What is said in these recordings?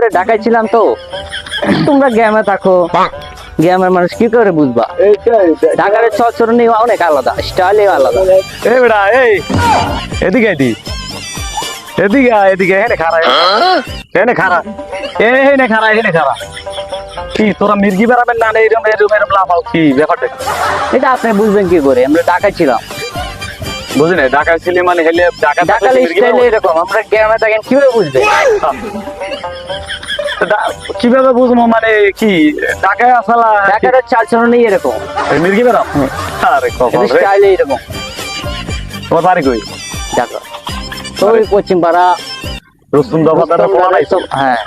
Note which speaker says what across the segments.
Speaker 1: আমরা ঢাকায় ছিলাম তো, তোমরা গ্রামে থাকো, গ্রামের মানুষ কি করে বুঝবা? ঢাকার চরচরণী অনেক আলাদা, স্টাইলে আলাদা।
Speaker 2: এই বেটা এই এদিকে এদিকে এদিকে হেনে খারা হেনে খারা হেনে খারা হেনে খারা কি তোরা মির্গি বেড়াবেন না এরকম এরকম এরকম লাফাও কি ব্যাপারটা?
Speaker 1: এটা আপনি বুঝবেন কি করে? আমরা ঢাকায় ছিলাম,
Speaker 2: বুঝি না ঢাকা ছিলে মানে হেলে
Speaker 1: ঢাকার স্টাইলে এরকম, আমরা গ্রামে থাকেন কিভাবে বুঝবে?
Speaker 2: কিভাবে বুঝবো মানে কি ঢাকায় আসালা
Speaker 1: ঢাকার চালচরণী এরকম,
Speaker 2: মির্গি বেড়াও? আরে খবর রে।
Speaker 1: স্টাইলে এরকম।
Speaker 2: তোমার বাড়ি কই?
Speaker 1: ঢাকা তো ওই পশ্চিম পাড়া
Speaker 2: রুস্তুম দফাদারের ফোলা নাই তো?
Speaker 1: হ্যাঁ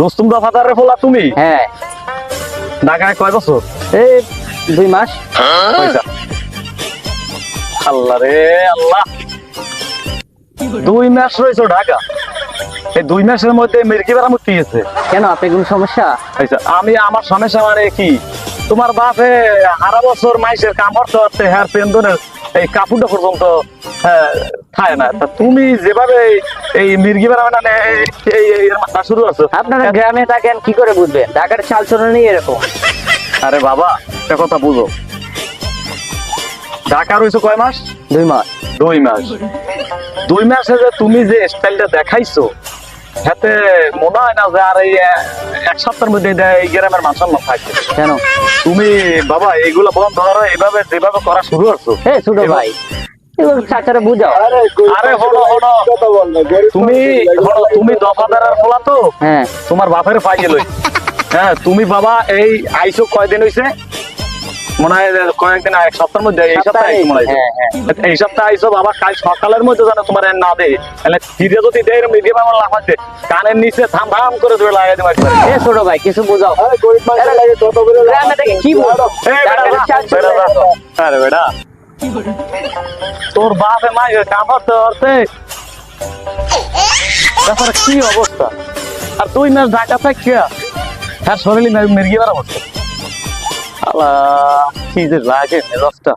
Speaker 2: রুস্তুম দফাদারের ফোলা তুমি?
Speaker 1: হ্যাঁ।
Speaker 2: ঢাকায় কয় বছর?
Speaker 1: এই 2 মাস।
Speaker 2: পয়সা আল্লাহ রে আল্লাহ, 2 মাস রয়েছো ঢাকা? এই 2 মাসের মধ্যে মির্গি বেড়া মুক্তি গেছে?
Speaker 1: কেন, আপনি কোনো সমস্যা?
Speaker 2: আমি আমার সমস্যা মানে কি, তোমার বাপে সারা বছর মাইসের কামড় করতে হ্যাঁ পেন্দনের এই কাপড়টা পর্যন্ত খায় না, তা তুমি যেভাবে এই মির্গি বেড়া মানে এই মাথা শুরু আছো।
Speaker 1: আপনারা গ্রামে থাকেন কি করে বুঝবেন? ঢাকার চালচরণী এরকম।
Speaker 2: আরে বাবা একটা কথা বুঝো, ঢাকা রয়েছে কয় মাস?
Speaker 1: 2 মাস।
Speaker 2: 2 মাস। 2 মাসে যে তুমি যে স্টাইলটা দেখাইছো, হাতে মনে হয় না যে আর এই 1 সপ্তাহের মধ্যে এই গ্রামের মান সম্মান থাকবে।
Speaker 1: কেন?
Speaker 2: তুমি বাবা এইগুলো বন্ধ করো, এইভাবে যেভাবে করা শুরু করছো।
Speaker 1: এই ছোট ভাই, এগুলো চাচারে বুঝাও।
Speaker 2: আরে হলো হলো তুমি দফাদারের ফলা তো?
Speaker 1: হ্যাঁ।
Speaker 2: তোমার বাপের পাইয়ে লই। হ্যাঁ তুমি বাবা এই আইসো কয়দিন হইছে? মনে হয় কয়েকদিন 1 সপ্তাহের মধ্যে, এই সপ্তাহে মনে হয়। এই সপ্তাহে আইসো বাবা, কাল সকালের মধ্যে যেন তোমার না দেয়, তাহলে ধীরে যদি দেয় মিডিয়াম আমার লাফাচ্ছে কানের নিচে থাম থাম করে ধরে লাগাই দেবে।
Speaker 1: এ ছোট ভাই কিছু বুঝাও। গ্রামে থেকে কি বুঝো?
Speaker 2: আরে বেটা তোর বাপে মাইকে কামড়তে ধরতে, তারপরে কি অবস্থা? আর 2 মাস ঢাকা থাকিয়া হ্যাঁ শরীরে মির্গি বেড়া বসছে। আল্লাহ কি যে লাগে মেজাজটা।